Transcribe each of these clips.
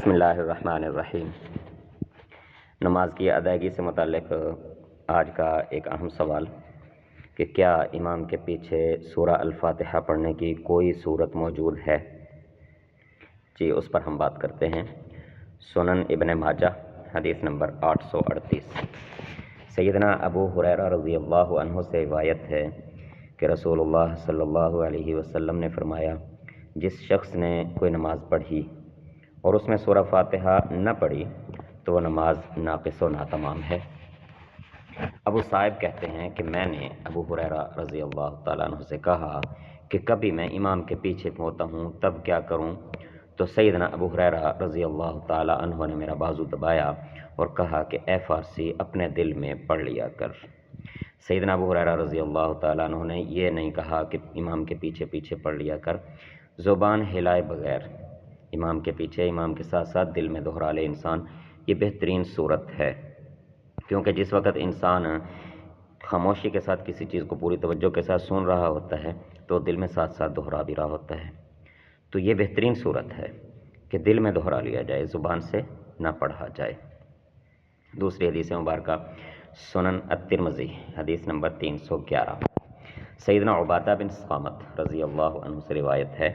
بسم اللہ الرحمن الرحیم۔ نماز کی ادائیگی سے متعلق آج کا ایک اہم سوال کہ کیا امام کے پیچھے سورہ الفاتحہ پڑھنے کی کوئی صورت موجود ہے؟ جی، اس پر ہم بات کرتے ہیں۔ سنن ابن ماجہ حدیث نمبر 838۔ سیدنا ابو ہریرہ رضی اللہ عنہ سے روایت ہے کہ رسول اللہ صلی اللہ علیہ وسلم نے فرمایا، جس شخص نے کوئی نماز پڑھی اور اس میں سورہ فاتحہ نہ پڑھی تو وہ نماز ناقص و ناتمام ہے۔ ابو صاحب کہتے ہیں کہ میں نے ابو ہریرہ رضی اللہ تعالیٰ عنہ سے کہا کہ کبھی میں امام کے پیچھے ہوتا ہوں تب کیا کروں؟ تو سیدنا ابو ہریرہ رضی اللہ تعالیٰ عنہ نے میرا بازو دبایا اور کہا کہ اے فارسی، اپنے دل میں پڑھ لیا کر۔ سیدنا ابو ہریرہ رضی اللہ تعالیٰ عنہ نے یہ نہیں کہا کہ امام کے پیچھے پیچھے پڑھ لیا کر، زبان ہلائے بغیر امام کے پیچھے، امام کے ساتھ ساتھ دل میں دہرا لے انسان، یہ بہترین صورت ہے۔ کیونکہ جس وقت انسان خاموشی کے ساتھ کسی چیز کو پوری توجہ کے ساتھ سن رہا ہوتا ہے تو دل میں ساتھ ساتھ دہرا بھی رہا ہوتا ہے، تو یہ بہترین صورت ہے کہ دل میں دہرا لیا جائے، زبان سے نہ پڑھا جائے۔ دوسری حدیث مبارکہ سنن الترمذی حدیث نمبر 311۔ سیدنا عبادہ بن صامت رضی اللہ عنہ سے روایت ہے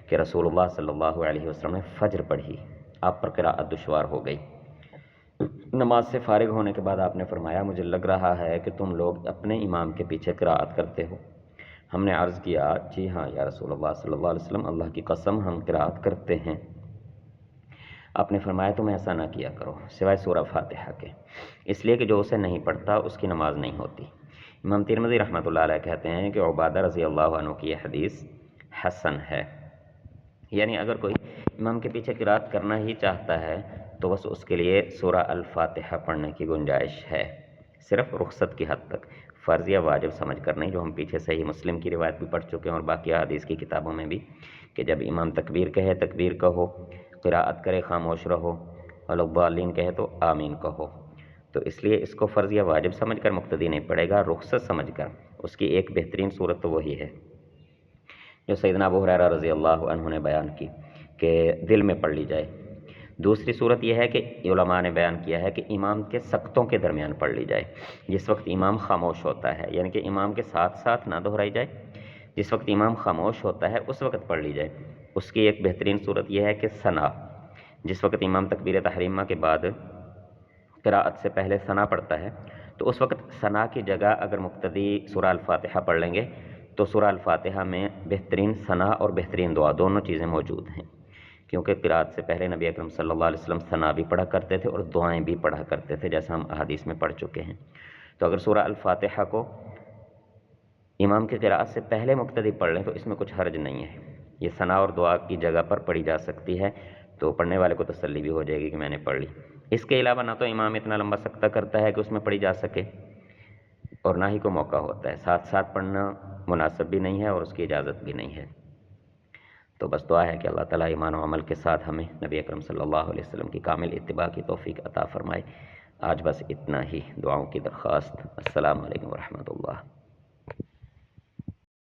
کہ رسول اللہ صلی اللہ علیہ وسلم نے فجر پڑھی، آپ پر قراءت دشوار ہو گئی۔ نماز سے فارغ ہونے کے بعد آپ نے فرمایا، مجھے لگ رہا ہے کہ تم لوگ اپنے امام کے پیچھے قراءت کرتے ہو۔ ہم نے عرض کیا، جی ہاں یا رسول اللہ صلی اللہ علیہ وسلم، اللہ کی قسم ہم قراءت کرتے ہیں۔ آپ نے فرمایا، تم ایسا نہ کیا کرو سوائے سورہ فاتحہ کے، اس لیے کہ جو اسے نہیں پڑھتا اس کی نماز نہیں ہوتی۔ امام ترمذی رحمۃ اللہ علیہ کہتے ہیں کہ عبادہ رضی اللہ عنہ کی یہ حدیث حسن ہے، یعنی اگر کوئی امام کے پیچھے قراءت کرنا ہی چاہتا ہے تو بس اس کے لیے سورہ الفاتحہ پڑھنے کی گنجائش ہے، صرف رخصت کی حد تک، فرض یا واجب سمجھ کر نہیں، جو ہم پیچھے صحیح مسلم کی روایت بھی پڑھ چکے ہیں اور باقی حدیث کی کتابوں میں بھی، کہ جب امام تکبیر کہے تکبیر کہو، قراءت کرے خاموش رہو، الضالین کہے تو آمین کہو۔ تو اس لیے اس کو فرض یا واجب سمجھ کر مقتدی نہیں پڑھے گا، رخصت سمجھ کر۔ اس کی ایک بہترین صورت تو وہی ہے جو سیدنا ابو ہریرہ رضی اللہ عنہ نے بیان کی کہ دل میں پڑھ لی جائے۔ دوسری صورت یہ ہے کہ علماء نے بیان کیا ہے کہ امام کے سکتوں کے درمیان پڑھ لی جائے، جس وقت امام خاموش ہوتا ہے، یعنی کہ امام کے ساتھ ساتھ نہ دہرائی جائے، جس وقت امام خاموش ہوتا ہے اس وقت پڑھ لی جائے۔ اس کی ایک بہترین صورت یہ ہے کہ ثنا، جس وقت امام تکبیر تحریمہ کے بعد قراءت سے پہلے ثنا پڑھتا ہے تو اس وقت ثنا کی جگہ اگر مقتدی سورہ الفاتحہ پڑھ لیں گے تو سورہ الفاتحہ میں بہترین ثنا اور بہترین دعا دونوں چیزیں موجود ہیں، کیونکہ قراءت سے پہلے نبی اکرم صلی اللہ علیہ وسلم ثنا بھی پڑھا کرتے تھے اور دعائیں بھی پڑھا کرتے تھے، جیسا ہم احادیث میں پڑھ چکے ہیں۔ تو اگر سورہ الفاتحہ کو امام کی قراءت سے پہلے مقتدی پڑھ لیں تو اس میں کچھ حرج نہیں ہے، یہ ثنا اور دعا کی جگہ پر پڑھی جا سکتی ہے، تو پڑھنے والے کو تسلی بھی ہو جائے گی کہ میں نے پڑھ لی۔ اس کے علاوہ نہ تو امام اتنا لمبا سکتہ کرتا ہے کہ اس میں پڑھی جا سکے اور نہ ہی کوئی موقع ہوتا ہے، ساتھ ساتھ پڑھنا مناسب بھی نہیں ہے اور اس کی اجازت بھی نہیں ہے۔ تو بس دعا ہے کہ اللہ تعالیٰ ایمان و عمل کے ساتھ ہمیں نبی اکرم صلی اللہ علیہ وسلم کی کامل اتباع کی توفیق عطا فرمائے۔ آج بس اتنا ہی، دعاؤں کی درخواست۔ السلام علیکم ورحمۃ اللہ۔